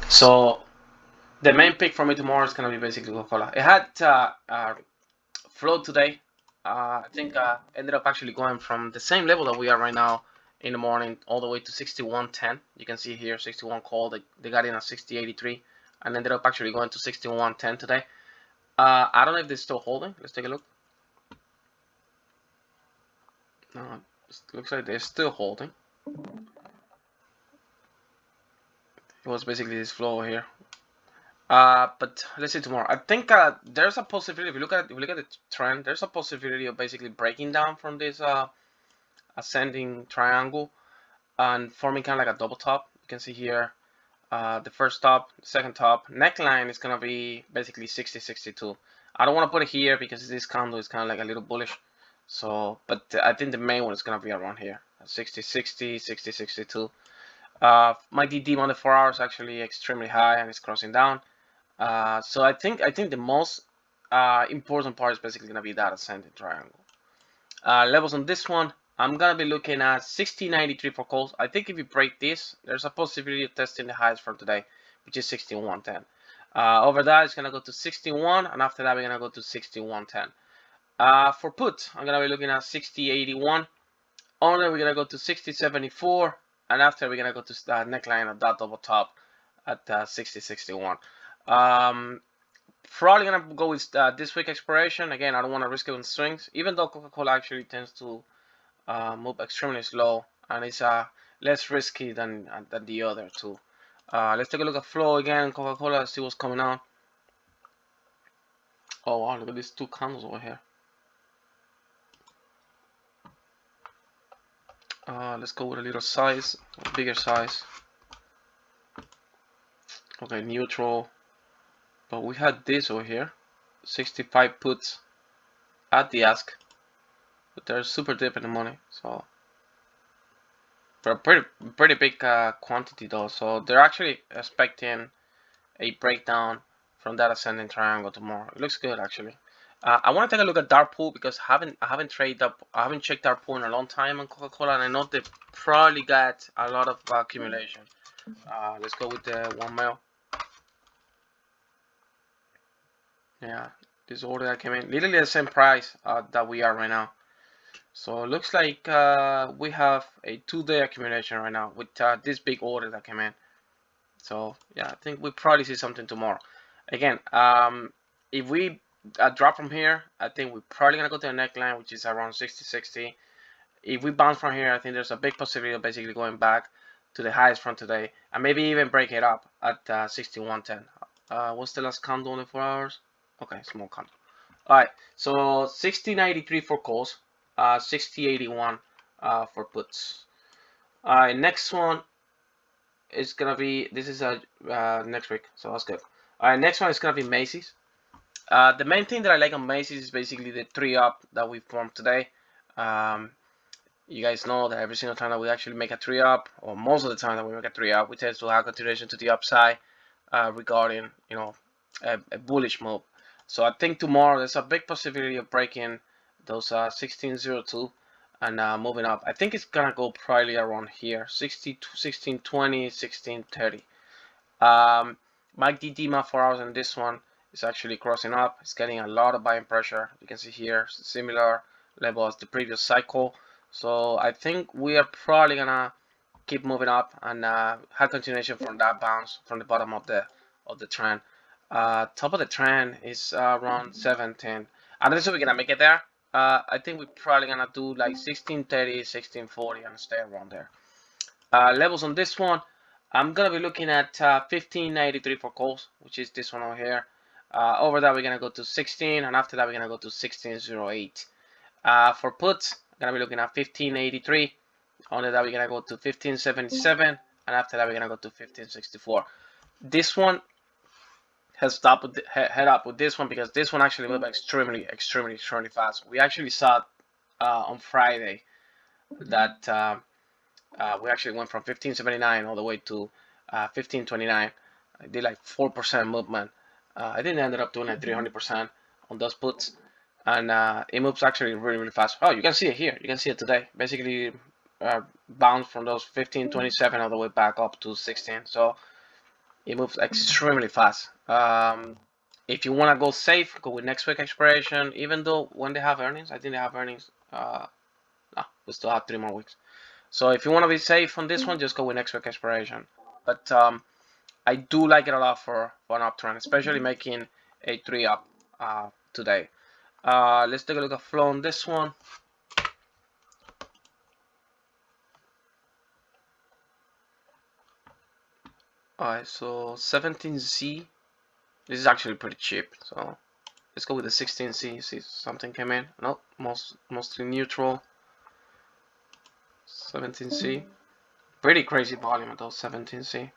So the main pick for me tomorrow is gonna be basically Coca-Cola. It had flow today. I think ended up actually going from the same level that we are right now in the morning all the way to 61.10. You can see here 61 call. They got in at 60.83 and ended up actually going to 61.10 today. I don't know if they're still holding. Let's take a look. No, it looks like they're still holding. It was basically this flow here. But let's see tomorrow. I think there's a possibility. If you look at the trend, there's a possibility of basically breaking down from this ascending triangle and forming kind of like a double top. You can see here the first top, the second top. Neckline is gonna be basically 60.62. I don't want to put it here because this candle is kind of like a little bullish. So, but I think the main one is gonna be around here, 60.60, 60.62. My DD on the 4 hours actually extremely high and it's crossing down. So I think the most important part is basically gonna be that ascending triangle. Levels on this one, I'm gonna be looking at 60.93 for calls. I think if you break this, there's a possibility of testing the highs from today, which is 61.10. Over that, it's gonna go to 61, and after that, we're gonna go to 61.10. For put, I'm gonna be looking at 60.81. Only we're gonna go to 60.74, and after we're gonna go to neckline of that double top at 60.61. Probably gonna go with this week expiration. Again, I don't want to risk it on swings, even though Coca-Cola actually tends to move extremely slow and it's less risky than the other two. Let's take a look at flow again. Coca-Cola, see what's coming on. Oh wow, look at these two candles over here. Let's go with a little size, a bigger size. Okay, neutral. But we had this over here, 65 puts at the ask, but they're super deep in the money, so for a pretty big quantity though. So they're actually expecting a breakdown from that ascending triangle tomorrow. It looks good actually. I want to take a look at dark pool because I haven't checked dark pool in a long time on Coca-Cola, and I know they've probably got a lot of accumulation. Let's go with the 1 mil. Yeah, this order that came in, literally the same price that we are right now. So it looks like we have a 2-day accumulation right now with this big order that came in. So yeah, I think we'll probably see something tomorrow. Again, if we drop from here, I think we're probably gonna go to the neckline, which is around 60.60. If we bounce from here, I think there's a big possibility of basically going back to the highest from today and maybe even break it up at 61.10. What's the last candle on the 4 hours? Okay, small candle. All right, so 60.93 for calls, 60.81 for puts. All right, next one is gonna be, this is next week, so that's good. All right, next one is gonna be Macy's. The main thing that I like on Macy's is basically the 3-up that we formed today. You guys know that every single time that we actually make a 3-up, or most of the time that we make a 3-up, we tend to have continuation to the upside regarding, you know, a bullish move. So I think tomorrow there's a big possibility of breaking those 16.02 and moving up. I think it's gonna go probably around here, 16.20, 16.30. My DD 4 hours on this one is actually crossing up. It's getting a lot of buying pressure. You can see here similar level as the previous cycle. So I think we are probably gonna keep moving up and have continuation from that bounce from the bottom of the trend. Top of the trend is around 17. I don't think we're gonna make it there. I think we're probably gonna do like 16.30, 16.40 and stay around there. Levels on this one, I'm gonna be looking at 15.93 for calls, which is this one over here. Over that we're gonna go to 16, and after that we're gonna go to 16.08. For puts, I'm gonna be looking at 15.83. Under that we're gonna go to 15.77, and after that we're gonna go to 15.64. This one has stopped with head up with this one because this one actually moved extremely fast. We actually saw on Friday that we actually went from 15.79 all the way to 15.29. I did like 4% movement. I think I ended up doing like 300% on those puts, and it moves actually really fast. Oh, you can see it here. You can see it today. Basically, bounced from those 15.27 all the way back up to 16. So It moves extremely fast. If you want to go safe, go with next week expiration. Even though when they have earnings, I think they have earnings. No, we still have 3 more weeks. So if you want to be safe on this one, just go with next week expiration. But I do like it a lot for an uptrend, especially making a 3 up today. Let's take a look at flow on this one. Alright, so 17Z. This is actually pretty cheap. So let's go with the 16C. See if something came in. Nope, mostly neutral. 17C. Pretty crazy volume at those 17C.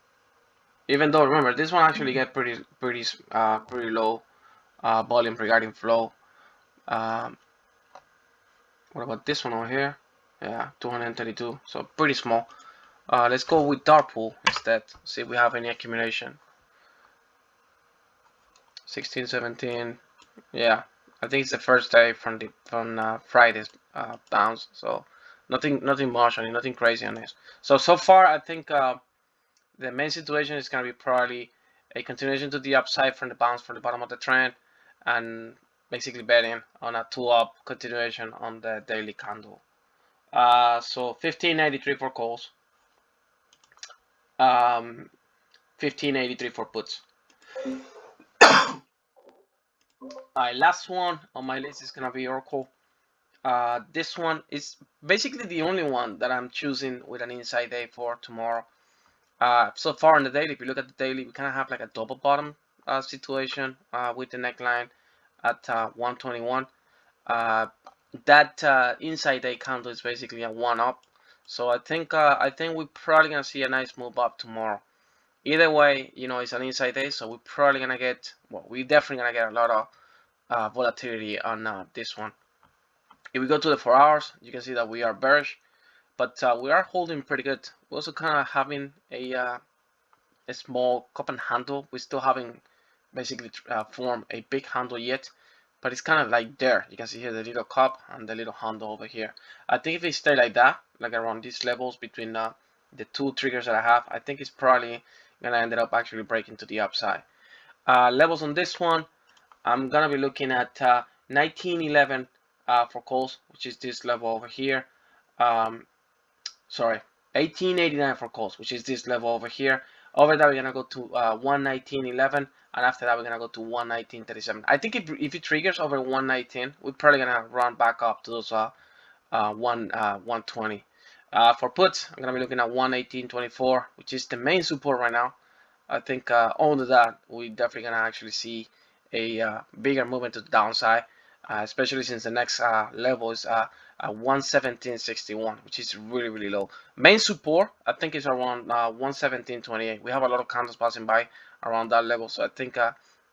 Even though remember this one actually get pretty low volume regarding flow. Um, what about this one over here? Yeah, 232. So pretty small. Let's go with dark pool instead. See if we have any accumulation. 16, 17. Yeah, I think it's the first day from Friday's bounce. So nothing much on it, nothing crazy on this. So far I think the main situation is gonna be probably a continuation to the upside from the bounce from the bottom of the trend, and basically betting on a 2-up continuation on the daily candle. So 1583 for calls, 1583 for puts. Alright, last one on my list is gonna be Oracle. This one is basically the only one that I'm choosing with an inside day for tomorrow. So far on the daily, if you look at the daily, we kind of have like a double bottom situation with the neckline at 121. That inside day candle is basically a 1-up. So I think we're probably gonna see a nice move up tomorrow. Either way, you know, it's an inside day, so we're probably gonna get, well, we're definitely gonna get a lot of volatility on this one. If we go to the 4 hours, you can see that we are bearish, but we are holding pretty good. We're also kind of having a small cup and handle. We still haven't basically formed a big handle yet, but it's kind of like there. You can see here the little cup and the little handle over here. I think if it stay like that, like around these levels between the two triggers that I have, I think it's probably gonna end up actually breaking to the upside. Levels on this one, I'm gonna be looking at 1911 for calls, which is this level over here. Sorry, 1889 for calls, which is this level over here. Over that, we're gonna go to 119.11, and after that, we're gonna go to 119.37. I think if it triggers over 119, we're probably gonna run back up to those 120. For puts, I'm gonna be looking at 118.24, which is the main support right now. I think under that, we're definitely gonna actually see a bigger movement to the downside, especially since the next level is 117.61, which is really low. Main support, I think, is around 117.28. We have a lot of candles passing by around that level, so I think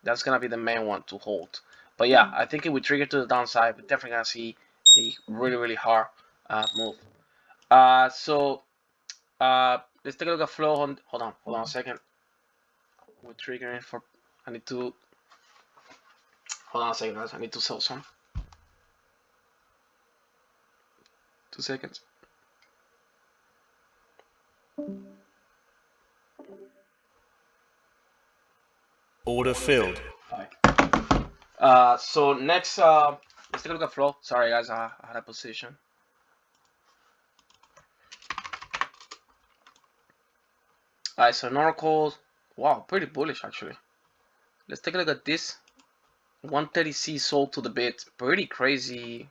that's gonna be the main one to hold. But yeah, I think if we trigger to the downside, we're definitely gonna see a really hard move. So let's take a look at flow. Hold on a second. We're triggering for. I need to. Hold on a second, guys. I need to sell some. 2 seconds. Order filled. So next, let's take a look at flow. Sorry, guys, I had a position. Alright, so Oracle. Wow, pretty bullish actually. Let's take a look at this. 130C sold to the bid. Pretty crazy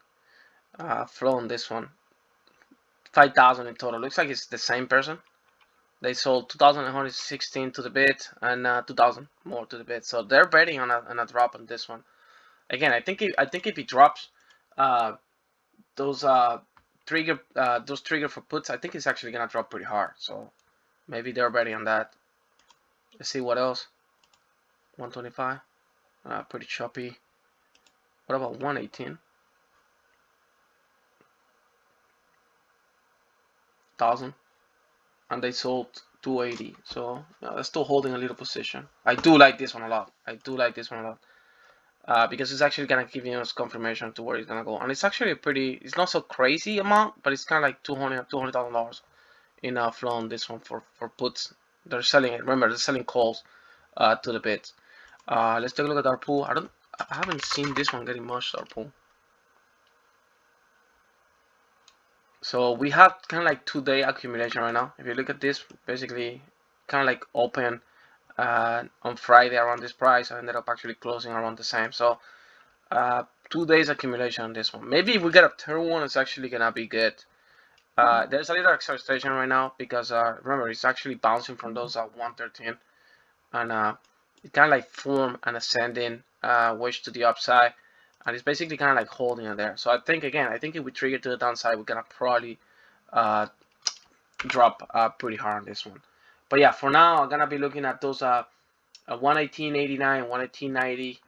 flow on this one. 5,000 in total. Looks like it's the same person. They sold 2,116 to the bid and 2,000 more to the bid. So they're betting on a drop on this one. Again, I think if it drops, those trigger for puts, I think it's actually gonna drop pretty hard. So maybe they're betting on that. Let's see what else. 125. Pretty choppy. What about 118? 1,000, and they sold 280. So they're still holding a little position. I do like this one a lot. Because it's actually gonna give us confirmation to where it's gonna go, and it's actually it's not so crazy amount, but it's kind of like $200,000 in flow on this one for puts. They're selling it. Remember, they're selling calls to the bids. Let's take a look at our pool. I haven't seen this one getting much, our pool. So we have kind of like 2-day accumulation right now. If you look at this, basically kind of like open on Friday around this price. I ended up actually closing around the same. So 2 days accumulation on this one. Maybe if we get a third one, it's actually gonna be good. There's a little acceleration right now because remember, it's actually bouncing from those 113, and it kind of like form an ascending wedge to the upside, and it's basically kind of like holding it there. So I think if we trigger to the downside, we're gonna probably drop pretty hard on this one. But yeah, for now, I'm gonna be looking at those 118.89, 118.90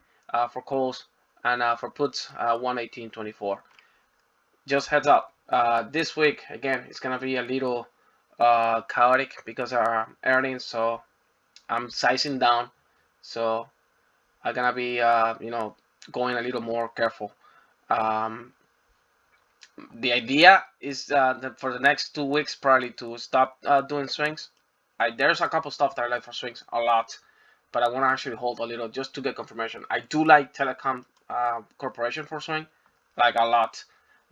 for calls, and for puts 118.24. Just heads up, this week again it's gonna be a little chaotic because of our earnings, so I'm sizing down. So I'm gonna be going a little more careful. Um, the idea is that for the next 2 weeks probably to stop doing swings. There's a couple stuff that I like for swings a lot, but I want to actually hold a little just to get confirmation. I do like Telecom Corporation for swing, like a lot.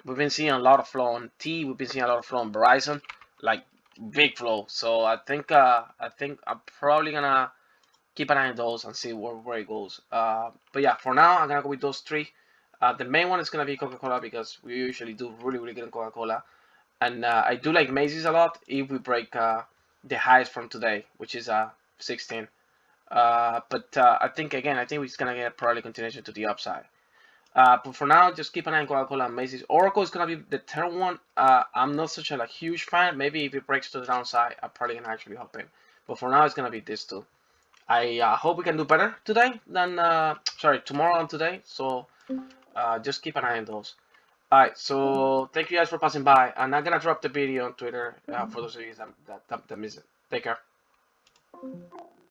We've been seeing a lot of flow on T. We've been seeing a lot of flow on Verizon, like big flow. So I think I'm probably gonna keep an eye on those and see where it goes. But yeah, for now I'm gonna go with those three. The main one is gonna be Coca-Cola because we usually do really good in Coca-Cola, and I do like Macy's a lot if we break the highs from today, which is 16. But I think we're just gonna get probably continuation to the upside. But for now, just keep an eye on Coca-Cola and Macy's. Oracle is gonna be the third one. I'm not such a like huge fan. Maybe if it breaks to the downside, I'm probably gonna actually hop in. But for now, it's gonna be this two. I hope we can do better today than tomorrow and today. So just keep an eye on those. Alright, so thank you guys for passing by. I'm not gonna drop the video on Twitter for those of you that miss it. Take care.